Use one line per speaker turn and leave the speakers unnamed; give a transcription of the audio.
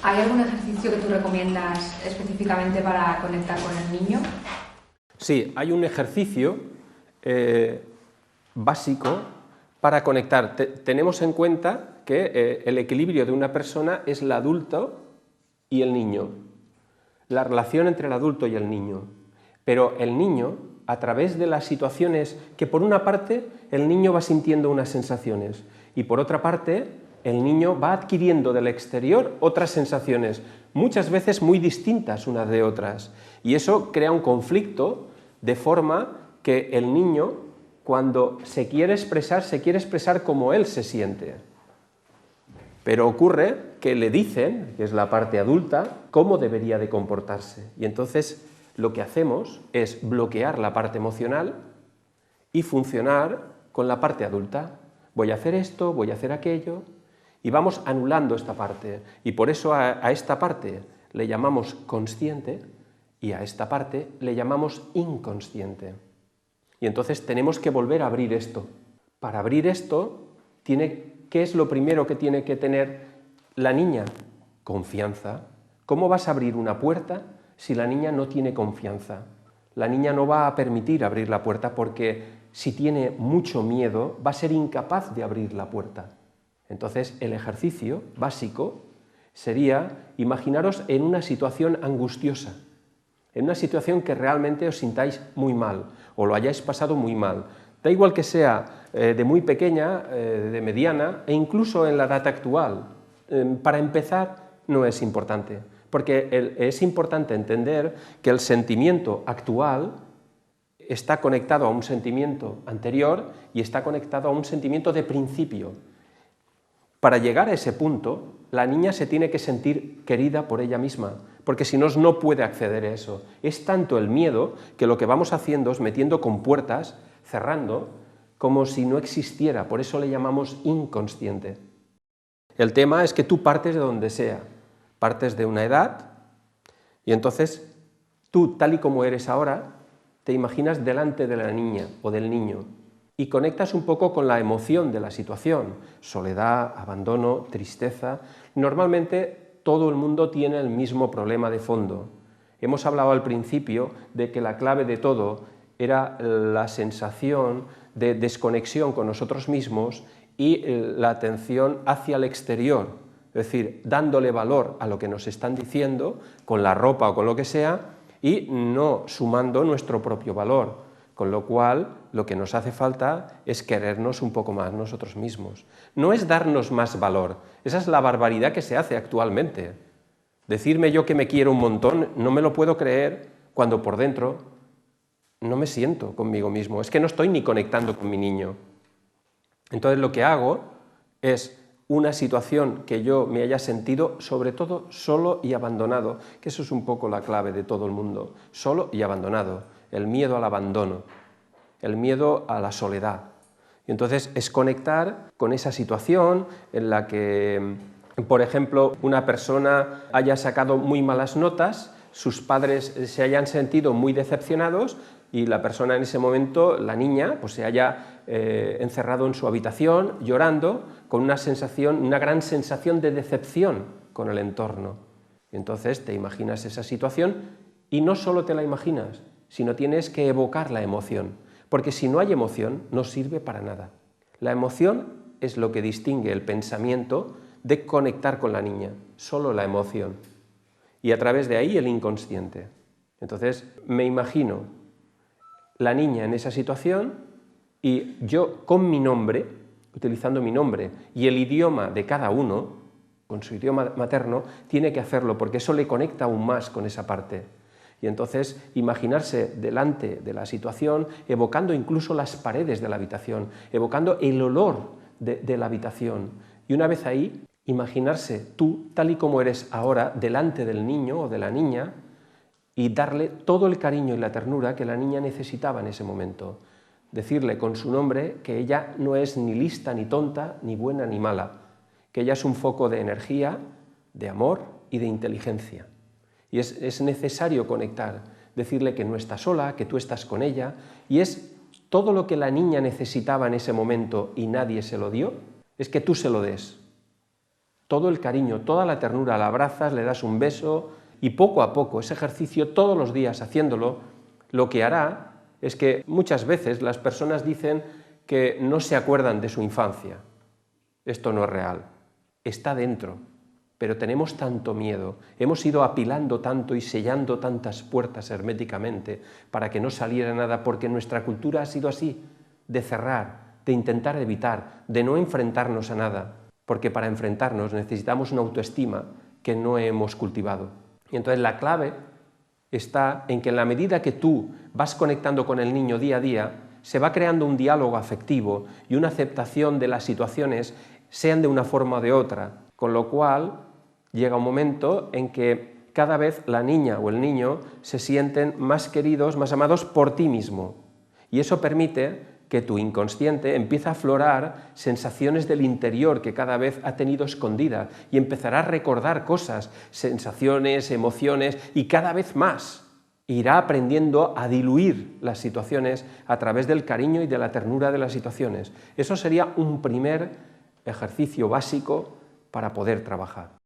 ¿Hay algún ejercicio que tú recomiendas específicamente para conectar con el niño?
Sí, hay un ejercicio básico para conectar. Tenemos en cuenta que el equilibrio de una persona es el adulto y el niño, la relación entre el adulto y el niño. Pero el niño, a través de las situaciones que por una parte el niño va sintiendo unas sensaciones y por otra parte el niño va adquiriendo del exterior otras sensaciones, muchas veces muy distintas unas de otras, y eso crea un conflicto de forma que el niño, cuando se quiere expresar como él se siente. Pero ocurre que le dicen, que es la parte adulta, cómo debería de comportarse, y entonces lo que hacemos es bloquear la parte emocional y funcionar con la parte adulta. Voy a hacer esto, voy a hacer aquello, y vamos anulando esta parte. Y por eso a esta parte le llamamos consciente y a esta parte le llamamos inconsciente. Y entonces tenemos que volver a abrir esto. Para abrir esto, ¿qué es lo primero que tiene que tener la niña? Confianza. ¿Cómo vas a abrir una puerta si la niña no tiene confianza? La niña no va a permitir abrir la puerta porque si tiene mucho miedo va a ser incapaz de abrir la puerta. Entonces el ejercicio básico sería imaginaros en una situación angustiosa, en una situación que realmente os sintáis muy mal o lo hayáis pasado muy mal. Da igual que sea de muy pequeña, de mediana e incluso en la edad actual. Para empezar no es importante, porque es importante entender que el sentimiento actual está conectado a un sentimiento anterior y está conectado a un sentimiento de principio. Para llegar a ese punto, la niña se tiene que sentir querida por ella misma, porque si no, no puede acceder a eso. Es tanto el miedo que lo que vamos haciendo es metiendo compuertas, cerrando, como si no existiera, por eso le llamamos inconsciente. El tema es que tú partes de donde sea, partes de una edad y entonces tú, tal y como eres ahora, te imaginas delante de la niña o del niño y conectas un poco con la emoción de la situación, soledad, abandono, tristeza. Normalmente todo el mundo tiene el mismo problema de fondo. Hemos hablado al principio de que la clave de todo era la sensación de desconexión con nosotros mismos y la atención hacia el exterior, es decir, dándole valor a lo que nos están diciendo, con la ropa o con lo que sea, y no sumando nuestro propio valor. Con lo cual, lo que nos hace falta es querernos un poco más nosotros mismos. No es darnos más valor, esa es la barbaridad que se hace actualmente. Decirme yo que me quiero un montón, no me lo puedo creer cuando por dentro no me siento conmigo mismo, es que no estoy ni conectando con mi niño. Entonces lo que hago es una situación que yo me haya sentido, sobre todo solo y abandonado, que eso es un poco la clave de todo el mundo, solo y abandonado. El miedo al abandono, el miedo a la soledad. Y entonces es conectar con esa situación en la que, por ejemplo, una persona haya sacado muy malas notas, sus padres se hayan sentido muy decepcionados y la persona en ese momento, la niña, pues se haya encerrado en su habitación llorando con una gran sensación de decepción con el entorno. Y entonces te imaginas esa situación y no solo te la imaginas, sino tienes que evocar la emoción, porque si no hay emoción no sirve para nada. La emoción es lo que distingue el pensamiento de conectar con la niña, solo la emoción, y a través de ahí el inconsciente. Entonces me imagino la niña en esa situación y yo con mi nombre, utilizando mi nombre y el idioma de cada uno, con su idioma materno, tiene que hacerlo porque eso le conecta aún más con esa parte. Y entonces imaginarse delante de la situación, evocando incluso las paredes de la habitación, evocando el olor de la habitación. Y una vez ahí, imaginarse tú, tal y como eres ahora, delante del niño o de la niña, y darle todo el cariño y la ternura que la niña necesitaba en ese momento. Decirle con su nombre que ella no es ni lista, ni tonta, ni buena, ni mala, que ella es un foco de energía, de amor y de inteligencia. Y es necesario conectar, decirle que no está sola, que tú estás con ella, y es todo lo que la niña necesitaba en ese momento y nadie se lo dio, es que tú se lo des. todo el cariño, toda la ternura, la abrazas, le das un beso y poco a poco, ese ejercicio todos los días haciéndolo, lo que hará es que muchas veces las personas dicen que no se acuerdan de su infancia. Esto no es real, está dentro, pero tenemos tanto miedo, hemos ido apilando tanto y sellando tantas puertas herméticamente para que no saliera nada, porque nuestra cultura ha sido así, de cerrar, de intentar evitar, de no enfrentarnos a nada, porque para enfrentarnos necesitamos una autoestima que no hemos cultivado. Y entonces la clave está en que en la medida que tú vas conectando con el niño día a día, se va creando un diálogo afectivo y una aceptación de las situaciones, sean de una forma o de otra, con lo cual llega un momento en que cada vez la niña o el niño se sienten más queridos, más amados por ti mismo. Y eso permite que tu inconsciente empiece a aflorar sensaciones del interior que cada vez ha tenido escondidas y empezará a recordar cosas, sensaciones, emociones y cada vez más irá aprendiendo a diluir las situaciones a través del cariño y de la ternura de las situaciones. Eso sería un primer ejercicio básico para poder trabajar.